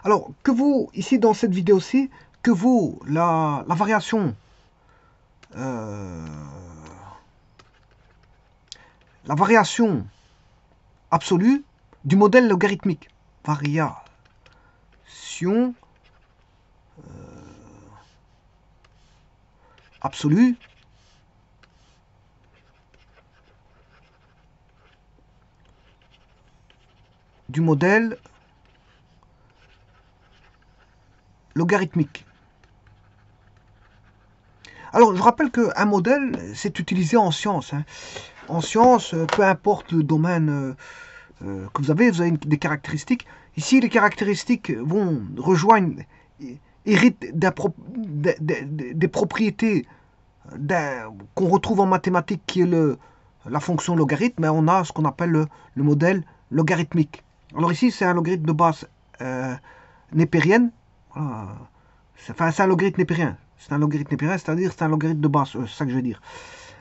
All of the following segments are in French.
Alors, que vaut, ici dans cette vidéo-ci, que vaut la variation euh, la variation absolue du modèle logarithmique. Variation absolue du modèle logarithmique. Alors, je rappelle qu'un modèle, c'est utilisé en sciences. Hein. En sciences, peu importe le domaine que vous avez des caractéristiques. Ici, les caractéristiques vont rejoindre, héritent des propriétés qu'on retrouve en mathématiques, qui est la fonction logarithme, mais on a ce qu'on appelle le modèle logarithmique. Alors ici, c'est un logarithme de base népérienne. Voilà. Enfin, c'est un logarithme népérien. C'est un logarithme népérien, c'est-à-dire c'est un logarithme de base, c'est ça que je veux dire.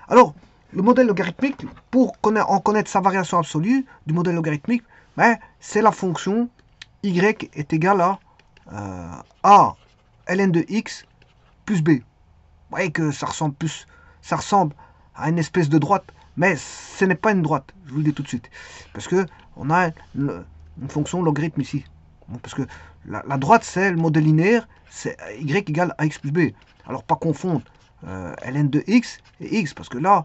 Alors, le modèle logarithmique, pour en connaître sa variation absolue du modèle logarithmique, ben, c'est la fonction y est égale à ln de x plus b. Vous voyez que ça ressemble à une espèce de droite, mais ce n'est pas une droite, je vous le dis tout de suite. Parce que on a une fonction logarithme ici. Parce que la droite, c'est le modèle linéaire, c'est y égale à x plus b. Alors, pas confondre ln de x et x, parce que là,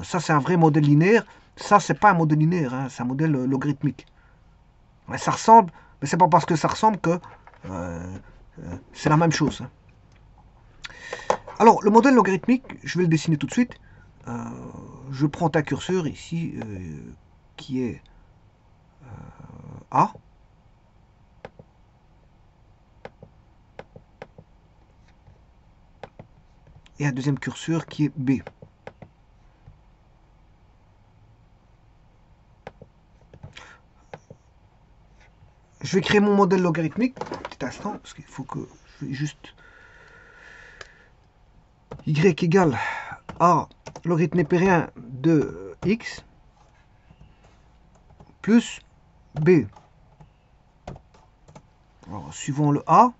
ça c'est un vrai modèle linéaire, ça c'est pas un modèle linéaire, hein, c'est un modèle logarithmique. Mais ça ressemble, mais c'est pas parce que ça ressemble que c'est la même chose. Hein. Alors, le modèle logarithmique, je vais le dessiner tout de suite. Je prends un curseur ici, qui est A. Et un deuxième curseur qui est B. Je vais créer mon modèle logarithmique. Petit instant, parce qu'il faut que je vais juste y égale à logarithme népérien de x plus b. Alors, suivant le a, vous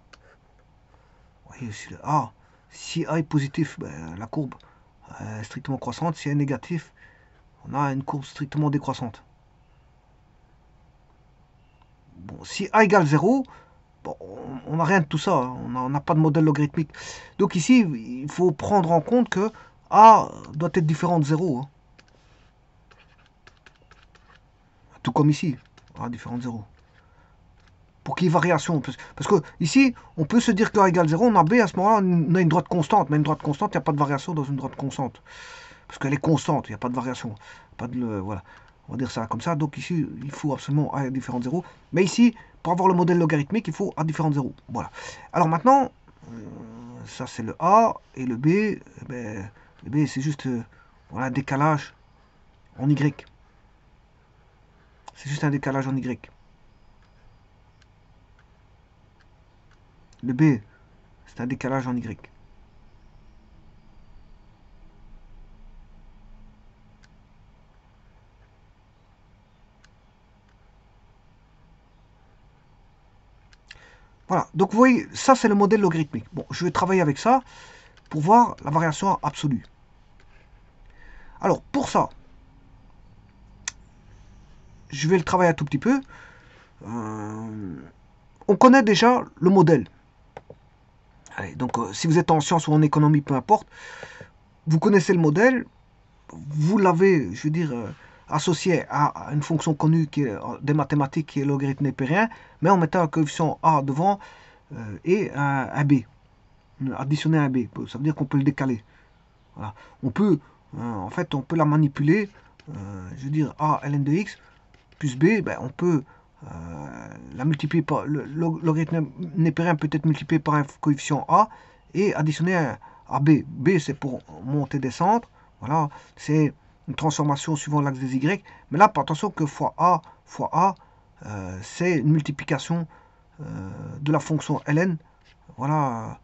voyez ici le a, si a est positif, ben, la courbe est strictement croissante. Si a est négatif, on a une courbe strictement décroissante. Bon, si a égale 0, bon, on n'a rien de tout ça, hein. On n'a pas de modèle logarithmique. Donc ici, il faut prendre en compte que a doit être différent de 0. Hein. Tout comme ici, a différent de 0. Pour qu'il y ait variation. Parce que ici, on peut se dire que A égale 0, on a B, à ce moment-là, on a une droite constante. Mais une droite constante, il n'y a pas de variation dans une droite constante. Parce qu'elle est constante, il n'y a pas de variation. Pas de, voilà. On va dire ça comme ça. Donc ici, il faut absolument A différent de 0. Mais ici, pour avoir le modèle logarithmique, il faut A différent de 0. Voilà. Alors maintenant, ça c'est le A. Et le B, ben, le B c'est juste voilà, un décalage en Y. C'est juste un décalage en Y. Le B, c'est un décalage en Y. Voilà, donc vous voyez, ça c'est le modèle logarithmique. Bon, je vais travailler avec ça pour voir la variation absolue. Alors, pour ça, je vais le travailler un tout petit peu. On connaît déjà le modèle. Allez, donc, si vous êtes en sciences ou en économie, peu importe, vous connaissez le modèle, vous l'avez, je veux dire, associé à une fonction connue qui est des mathématiques, qui est le logarithme népérien, mais en mettant un coefficient a devant et un b. Additionner un b. Ça veut dire qu'on peut le décaler. Voilà. On peut, en fait, on peut la manipuler. Je veux dire, a ln de x plus b, ben, on peut la multiplier par le logarithme népérien peut être multiplié par un coefficient a et additionner à b. B c'est pour monter descendre. Voilà, c'est une transformation suivant l'axe des y. Mais là, attention que fois a, c'est une multiplication de la fonction ln. Voilà,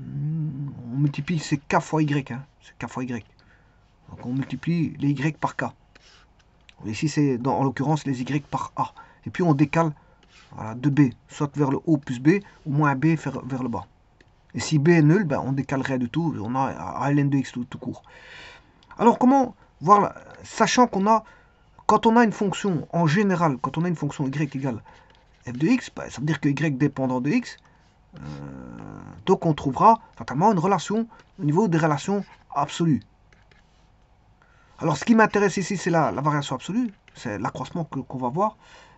on multiplie, c'est k fois y. Hein, c'est k fois y. Donc on multiplie les y par k. Ici, c'est en l'occurrence les y par a. Et puis on décale voilà, de B, soit vers le haut plus B, ou moins B vers le bas. Et si B est nul, ben, on décalerait du tout, on a ln de x tout court. Alors comment voir, sachant qu'on a, quand on a une fonction, en général, quand on a une fonction y égale f de x, ben, ça veut dire que y dépendant de x, donc on trouvera fatalement une relation au niveau des relations absolues. Alors ce qui m'intéresse ici, c'est la variation absolue, c'est l'accroissement qu'on va voir,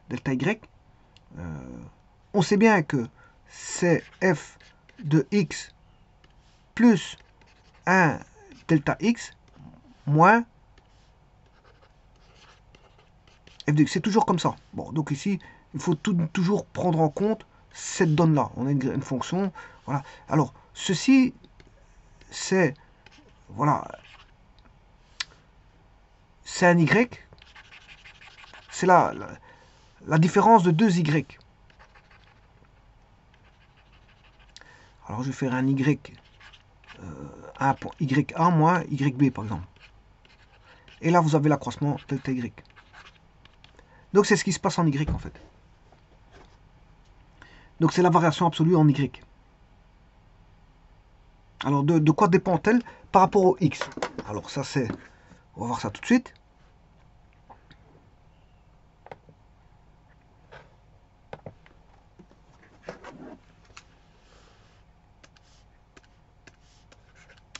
delta y. On sait bien que c'est f de x plus 1 delta x moins f de x. C'est toujours comme ça. Bon, donc ici, il faut toujours prendre en compte cette donne-là. On a une fonction. Voilà. Alors, ceci, c'est voilà, c'est un y. C'est la différence de deux y. Alors, je vais faire un y, y1 moins yb, par exemple. Et là, vous avez l'accroissement delta y. Donc, c'est ce qui se passe en y, en fait. Donc, c'est la variation absolue en y. Alors, de quoi dépend-elle par rapport au x? Alors, ça, c'est... On va voir ça tout de suite.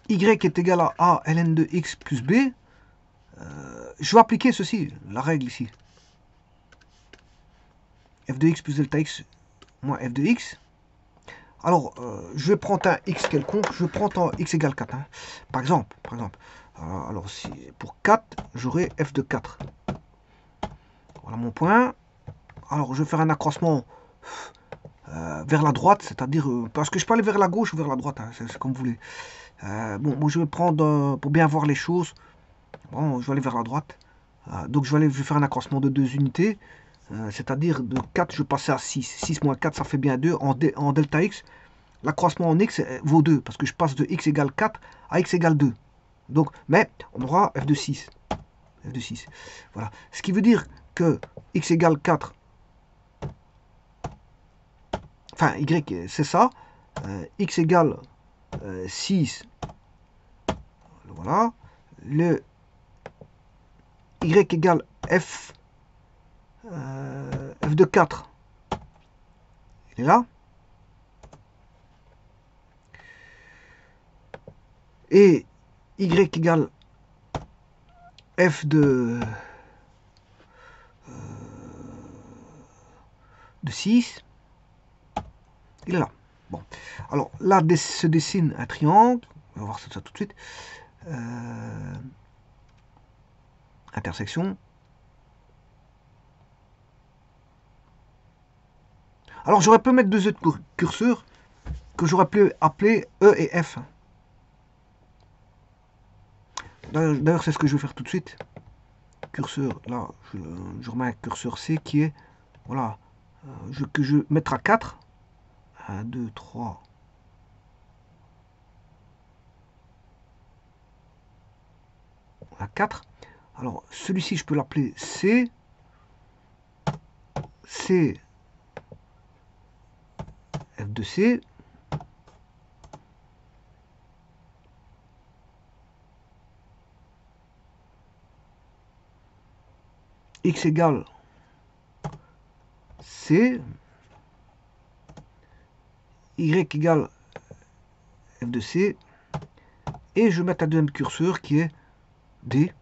Y est égal à A ln de x plus B. Je vais appliquer ceci, la règle ici. F de x plus delta x moins f de x. Alors, je vais prendre un x quelconque, je prends un x égale 4. Hein. Par exemple. Alors, si, pour 4, j'aurai f de 4. Voilà mon point. Alors, je vais faire un accroissement vers la droite, c'est-à-dire... parce que je peux aller vers la gauche ou vers la droite, hein, c'est comme vous voulez. Bon, moi, je vais prendre, pour bien voir les choses, bon, je vais aller vers la droite. Donc, je vais faire un accroissement de 2 unités. C'est-à-dire de 4, je passe à 6. 6 moins 4, ça fait bien 2. En delta x, l'accroissement en x vaut 2, parce que je passe de x égale 4 à x égale 2. Donc, mais on aura f de 6. F de 6. Voilà. Ce qui veut dire que x égale 4, enfin, y, c'est ça. X égale 6. Voilà. Le y égale f. F de 4. Il est là. Et y égale f de 6. Il est là. Bon. Alors là se dessine un triangle. On va voir ça tout de suite. Intersection. Alors j'aurais pu mettre deux autres curseurs que j'aurais pu appeler E et F. D'ailleurs c'est ce que je vais faire tout de suite. Curseur, là, je remets un curseur C qui est, voilà, que je vais mettre à 4. 1, 2, 3. À 4. Alors celui-ci je peux l'appeler C. C. F de C. X égale C. Y égale F de C. Et je vais mettre un deuxième curseur qui est D.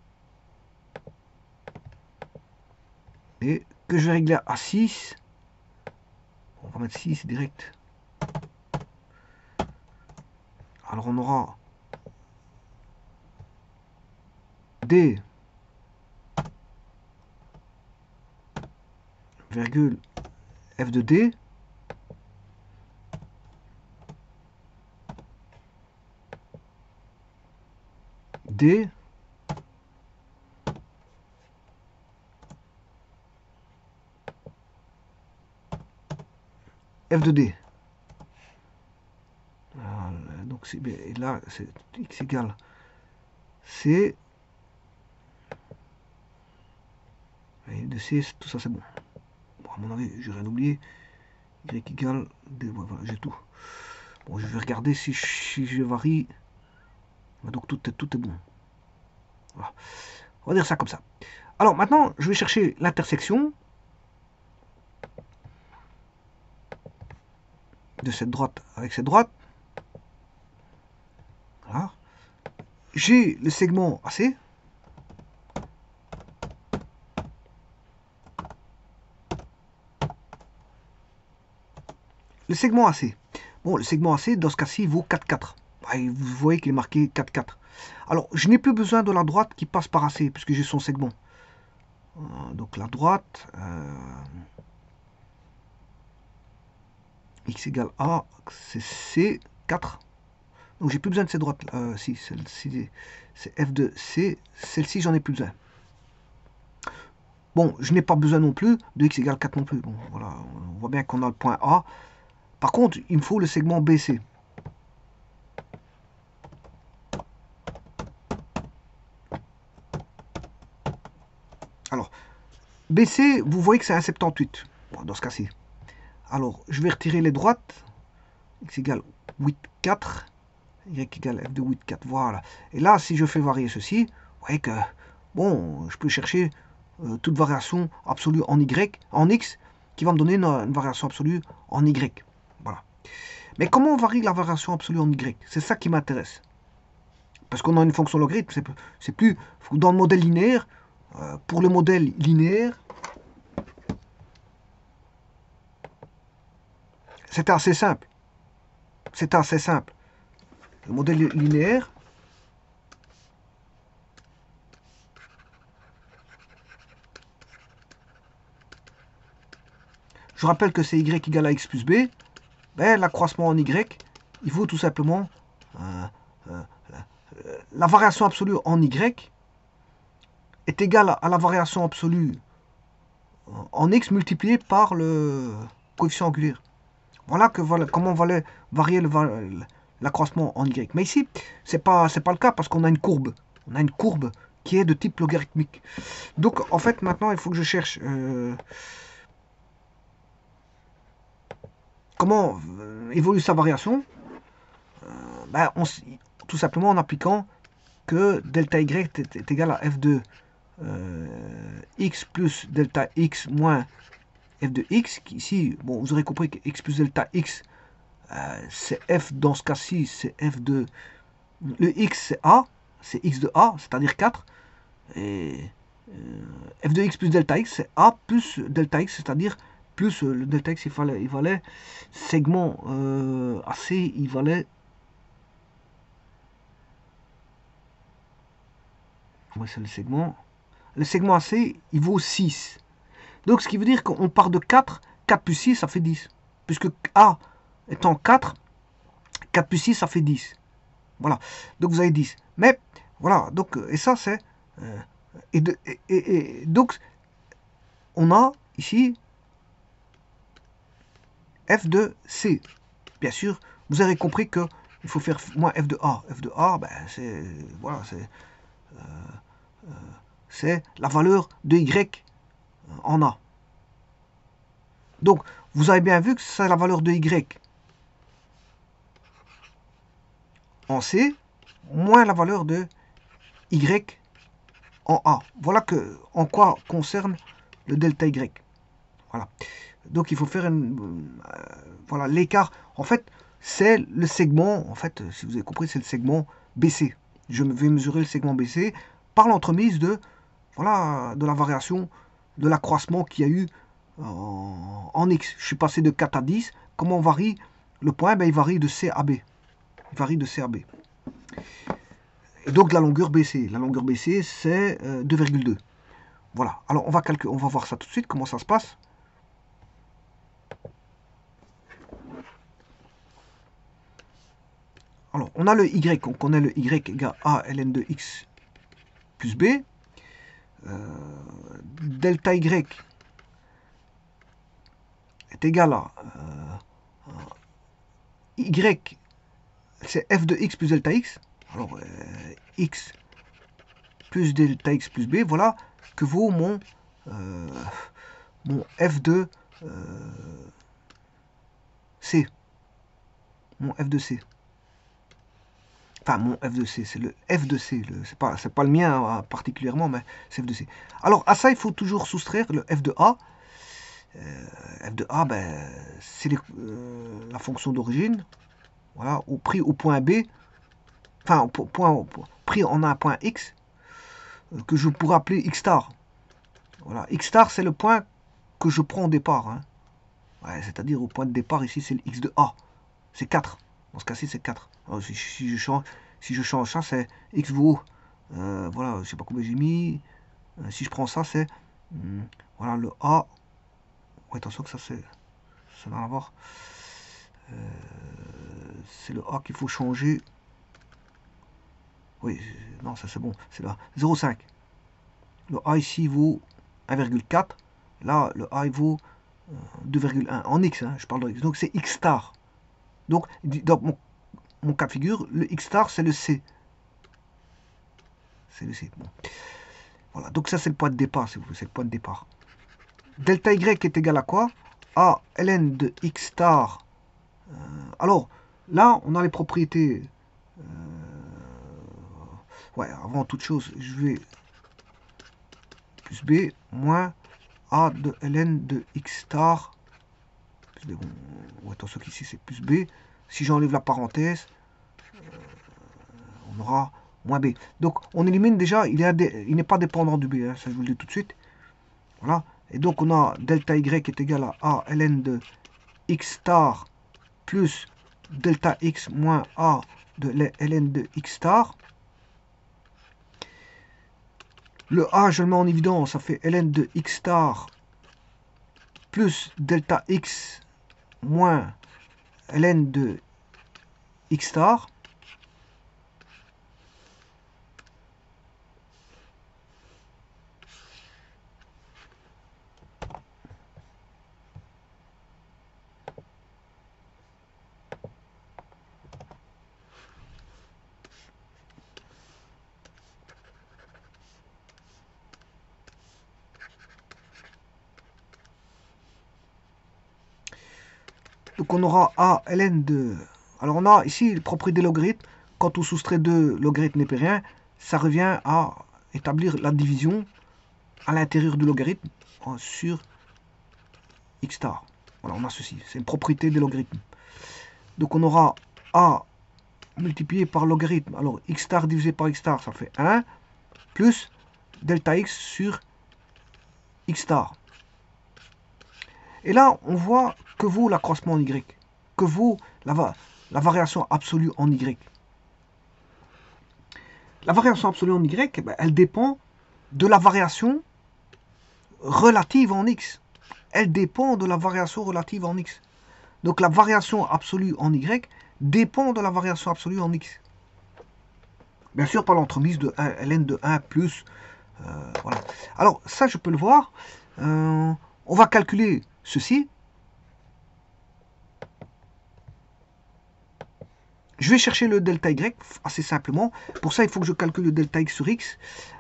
Et que je vais régler à 6. On va mettre 6 direct. Alors on aura D, virgule, F de D, D, F de D. Voilà, donc là, c'est X égale C. Et de C, tout ça c'est bon. Bon, à mon avis, j'ai rien oublié. y égale d, voilà, j'ai tout. Bon, je vais regarder si je varie. Donc tout est bon. Voilà. On va dire ça comme ça. Alors maintenant, je vais chercher l'intersection de cette droite avec cette droite. Voilà. J'ai le segment AC. Le segment AC. Bon, le segment AC, dans ce cas-ci, vaut 4,4. Vous voyez qu'il est marqué 4,4. Alors, je n'ai plus besoin de la droite qui passe par AC, puisque j'ai son segment. Donc, la droite, X égale A, c'est C, 4. Donc, j'ai plus besoin de ces droites. Si, celle-ci, c'est F de C. Celle-ci, j'en ai plus besoin. Bon, je n'ai pas besoin non plus de X égale 4 non plus. Bon, voilà, on voit bien qu'on a le point A. Par contre, il me faut le segment BC. Alors, BC, vous voyez que c'est un 78, bon, dans ce cas-ci. Alors, je vais retirer les droites. X égale 8, 4. Y égale F de 8, 4. Voilà. Et là, si je fais varier ceci, vous voyez que, bon, je peux chercher toute variation absolue en Y, en X, qui va me donner une variation absolue en Y. Voilà. Mais comment on varie la variation absolue en Y? C'est ça qui m'intéresse. Parce qu'on a une fonction logarithme, c'est plus dans le modèle linéaire. Pour le modèle linéaire, c'était assez simple. C'était assez simple. Le modèle linéaire, je rappelle que c'est y égale à x plus b. Ben, l'accroissement en y, il vaut tout simplement la variation absolue en y est égale à la variation absolue en x multipliée par le coefficient angulaire. Voilà comment on va varier l'accroissement en y. Mais ici, c'est pas le cas parce qu'on a une courbe. On a une courbe qui est de type logarithmique. Donc, en fait, maintenant, il faut que je cherche comment évolue sa variation. Ben, tout simplement en appliquant que delta y est égal à f de x plus delta x moins f de x. Ici, bon, vous aurez compris que x plus delta x, c'est f, dans ce cas-ci, c'est f de... Le x, c'est a, c'est x de a, c'est-à-dire 4. Et f de x plus delta x, c'est a plus delta x, c'est-à-dire plus le delta x, il valait segment AC, il valait... Ouais, c'est le segment. Le segment AC, il vaut 6. Donc, ce qui veut dire qu'on part de 4. 4 plus 6, ça fait 10. Puisque A étant 4, 4 plus 6, ça fait 10. Voilà. Donc, vous avez 10. Mais, voilà. Donc, et ça, c'est... donc, on a ici f de C. Bien sûr, vous avez compris que il faut faire moins f de A. F de A, ben, c'est... Voilà, c'est la valeur de Y en A. Donc, vous avez bien vu que c'est la valeur de Y en C, moins la valeur de Y en A. Voilà en quoi concerne le delta Y. Voilà. Donc, il faut faire voilà, l'écart. En fait, c'est le segment, en fait, si vous avez compris, c'est le segment BC. Je vais mesurer le segment BC par l'entremise de, voilà, de la variation, de l'accroissement qu'il y a eu en X. Je suis passé de 4 à 10. Comment on varie le point? Ben, il varie de C à B. Il varie de C à B. Et donc la longueur BC. La longueur BC, c'est 2,2. Voilà. Alors on va voir ça tout de suite, comment ça se passe. Alors, on a le Y, on connaît le Y égale A ln de X plus B. Delta Y est égal à Y, c'est f de X plus delta X. Alors, X plus delta X plus B, voilà que vaut mon f de C. Mon f de C. Enfin, mon f de C, c'est le f de C. C'est pas le mien particulièrement, mais c'est f de C. Alors, à ça, il faut toujours soustraire le f de A. F de A, ben, c'est la fonction d'origine. Voilà, au pris au point B. Enfin, pris en un point X, que je pourrais appeler X star. Voilà, X star, c'est le point que je prends au départ. Hein. Ouais, c'est-à-dire au point de départ, ici, c'est le X de A. C'est 4. Dans ce cas-ci, c'est 4. Alors, si je change ça, c'est X vaut, voilà, je sais pas combien j'ai mis. Si je prends ça, c'est, voilà, le A. Ouais, attention que ça, ça va avoir. C'est le A qu'il faut changer. Oui, non, ça c'est bon. C'est là. 0,5. Le A ici vaut 1,4. Là, le A il vaut 2,1. En X, hein, je parle de X. Donc c'est X star. Donc, dans mon cas de figure, le X star, c'est le C. C'est le C. Bon. Voilà, donc ça c'est le point de départ, si vous voulez, c'est le point de départ. Delta Y est égal à quoi? À ln de X star. Alors, là, on a les propriétés. Ouais, avant toute chose, je vais plus B moins A de ln de X star. Plus B, bon, attention qu'ici c'est plus B. Si j'enlève la parenthèse, on aura moins B. Donc on élimine déjà, il n'est pas dépendant du B, hein, ça je vous le dis tout de suite. Voilà. Et donc on a delta Y est égal à ln de X star plus delta X moins A de ln de X star. Le A, je le mets en évidence, ça fait ln de X star plus delta X moins ln de X star. Donc on aura A ln de... Alors on a ici le propriété des logarithmes. Quand on soustrait deux logarithmes népériens, ça revient à établir la division à l'intérieur du logarithme sur X star. Voilà, on a ceci. C'est une propriété des logarithmes. Donc on aura A multiplié par logarithme. Alors X star divisé par X star, ça fait 1, plus delta X sur X star. Et là, on voit que vaut l'accroissement en Y, que vaut la variation absolue en Y. La variation absolue en Y, ben, elle dépend de la variation relative en X. Elle dépend de la variation relative en X. Donc la variation absolue en Y dépend de la variation absolue en X. Bien sûr, par l'entremise de ln de 1 plus. Voilà. Alors, ça, je peux le voir. On va calculer ceci. Je vais chercher le delta Y assez simplement. Pour ça, il faut que je calcule le delta X sur X.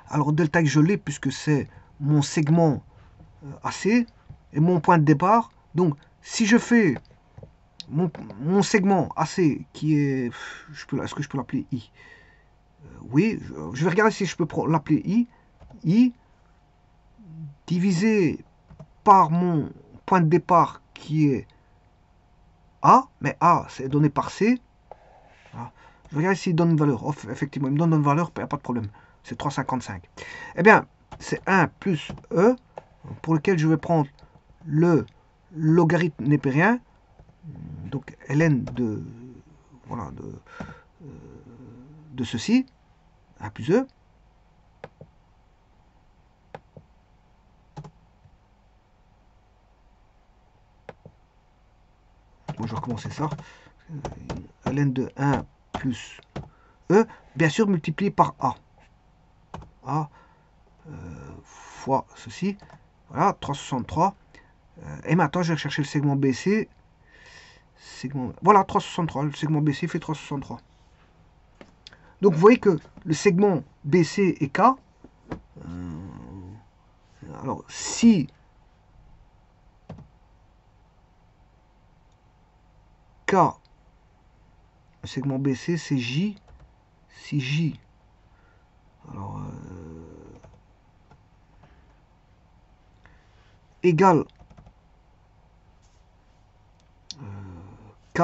Alors, delta X, je l'ai puisque c'est mon segment AC et mon point de départ. Donc, si je fais mon segment AC qui est... Est-ce que je peux l'appeler I? Oui, je vais regarder si je peux l'appeler I. I divisé par mon point de départ qui est A. Mais A, c'est donné par C. Voilà. Je regarde s'il donne une valeur. Oh, effectivement, il me donne une valeur, il n'y a pas de problème. C'est 3,55. Eh bien, c'est 1 plus E, pour lequel je vais prendre le logarithme népérien. Donc, ln de, voilà, de ceci. 1 plus E. Bon, je vais recommencer ça. Ln de 1 plus E, bien sûr multiplié par A. A fois ceci. Voilà, 363. Et maintenant, je vais rechercher le segment BC. Voilà, 363. Le segment BC fait 363. Donc, vous voyez que le segment BC et K, alors, si K, le segment BC, c'est J. Si J, alors, égale K,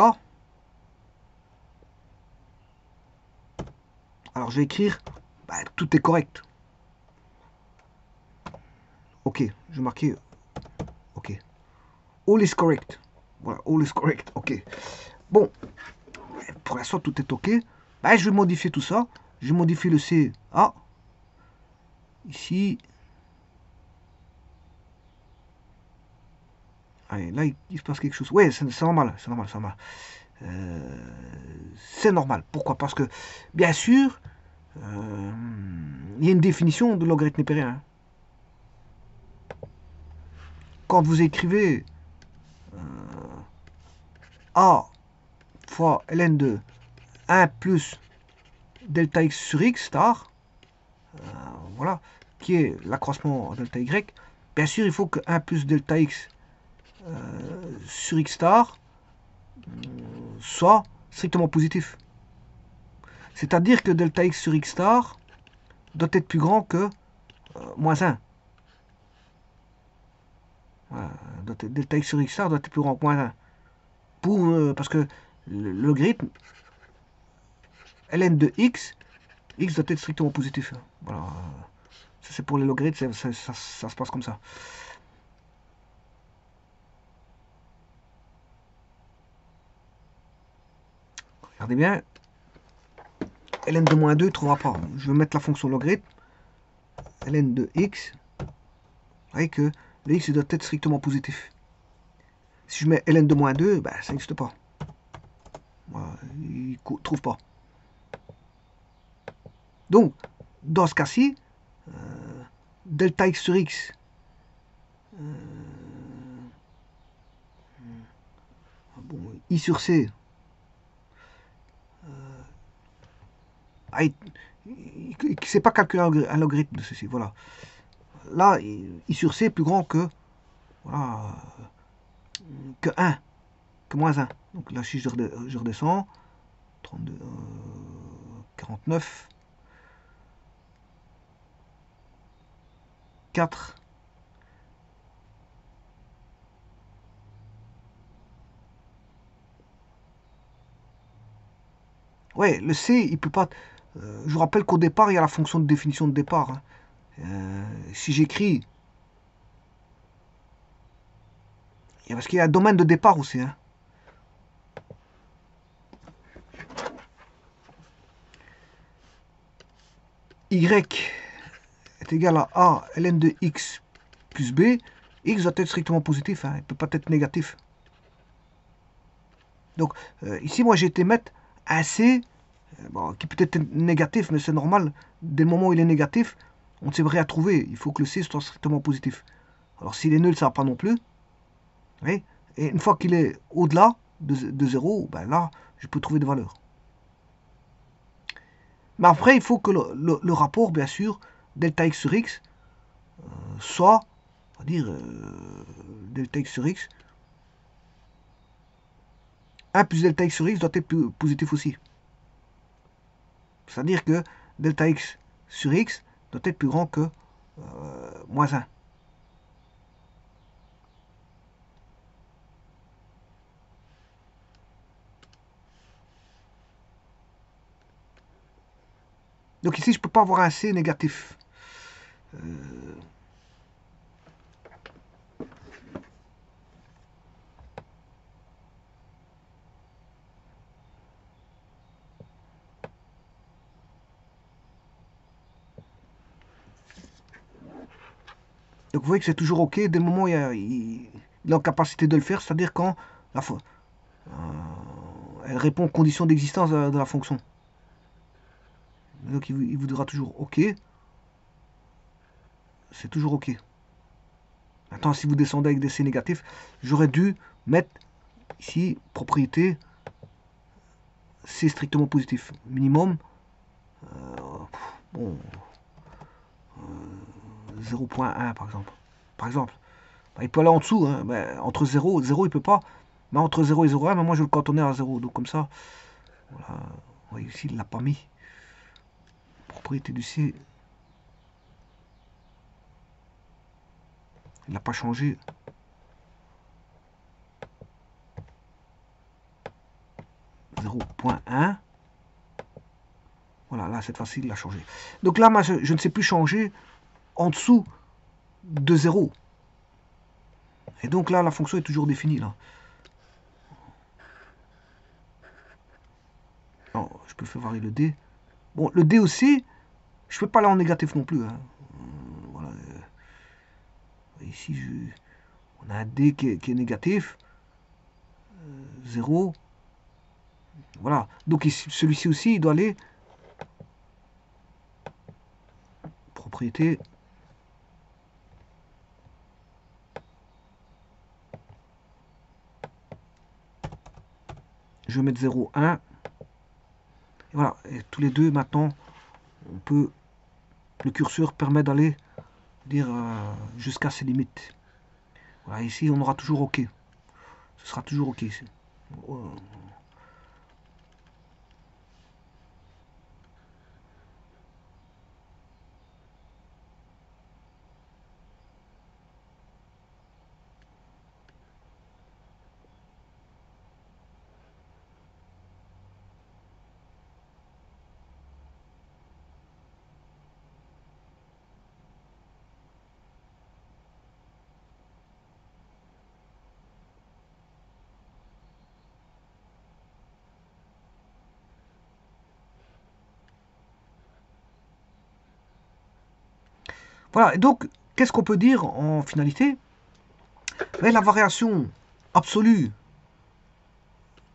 alors je vais écrire, bah, tout est correct. Ok, je vais marquer, ok. All is correct. Voilà, all is correct, ok. Bon, pour l'instant tout est ok. Bah, je vais modifier tout ça. Je modifie le C. Ah, ici. Allez, là, il se passe quelque chose. Ouais, c'est normal, c'est normal, c'est normal. C'est normal. Pourquoi? Parce que, bien sûr, il y a une définition de logarithme népérien. Hein. Quand vous écrivez A fois ln de 1 plus delta x sur x star, voilà, qui est l'accroissement delta y, bien sûr, il faut que 1 plus delta x sur x star soit strictement positif. C'est-à-dire que delta x sur x star doit être plus grand que moins 1. Voilà, delta x sur x star doit être plus grand que moins 1. Parce que le logarithme ln de x, x doit être strictement positif. Voilà. Ça c'est pour les logarithmes, ça se passe comme ça. Regardez bien, ln de moins 2 ne trouvera pas. Je vais mettre la fonction logarithme, ln de x, vous voyez que le x doit être strictement positif. Si je mets ln de moins 2, ben, ça n'existe pas. Voilà, il ne trouve pas. Donc, dans ce cas-ci, delta x sur x, bon, i sur c, il ne sait pas calculer un logarithme de ceci. Voilà. Là, i sur c est plus grand que, voilà, que 1, que moins 1. Donc là, si je redescends, 32, 49, 4, ouais, le C, il peut pas. Je vous rappelle qu'au départ, il y a la fonction de définition de départ. Hein. Si j'écris. Parce qu'il y a un domaine de départ aussi. Hein. Y est égal à A ln de x plus b. X doit être strictement positif. Hein. Il ne peut pas être négatif. Donc, ici, moi, j'ai été mettre un C. Bon, qui peut être négatif, mais c'est normal. Dès le moment où il est négatif, on ne sait rien trouver. Il faut que le C soit strictement positif. Alors s'il est nul, ça ne va pas non plus. Oui. Et une fois qu'il est au-delà de 0, ben là, je peux trouver des valeurs. Mais après, il faut que le rapport, bien sûr, delta x sur x, soit, on va dire, delta x sur x, 1 plus delta x sur x doit être positif aussi. C'est-à-dire que delta x sur x doit être plus grand que moins 1. Donc ici, je ne peux pas avoir un C négatif. Donc vous voyez que c'est toujours OK dès le moment où il est en capacité de le faire, c'est-à-dire quand elle répond aux conditions d'existence de la fonction. Donc il vous dira toujours OK. C'est toujours OK. Maintenant, si vous descendez avec des C négatifs, j'aurais dû mettre ici propriété C strictement positif. Minimum, bon, 0.1 par exemple. Il peut aller en dessous, hein, mais entre 0 et 0, il ne peut pas. Mais entre 0 et 0,1, mais moi je le cantonnais à 0. Donc comme ça, voilà. Vous voyez ici, il ne l'a pas mis. Propriété du C. Il n'a pas changé. « 0.1 ». Voilà, là, cette fois-ci, il l'a changé. Donc là, moi, je ne sais plus changer en dessous de 0. Et donc là, la fonction est toujours définie. Là. Non, je peux faire varier le D. Bon, le D aussi, je ne peux pas aller en négatif non plus. Hein. Voilà. Ici, on a un D qui est négatif. 0. Voilà. Donc celui-ci aussi, il doit aller. Propriété. Je vais mettre 0, 1. Et voilà. Et tous les deux, maintenant, on peut. Le curseur permet d'aller dire jusqu'à ses limites. Voilà, ici, on aura toujours OK. Ce sera toujours OK ici. Voilà, et donc, qu'est-ce qu'on peut dire en finalité? Mais la variation absolue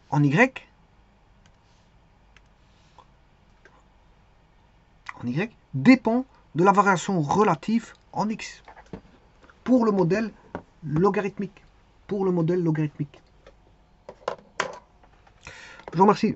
en Y, dépend de la variation relative en X pour le modèle logarithmique. Je vous remercie.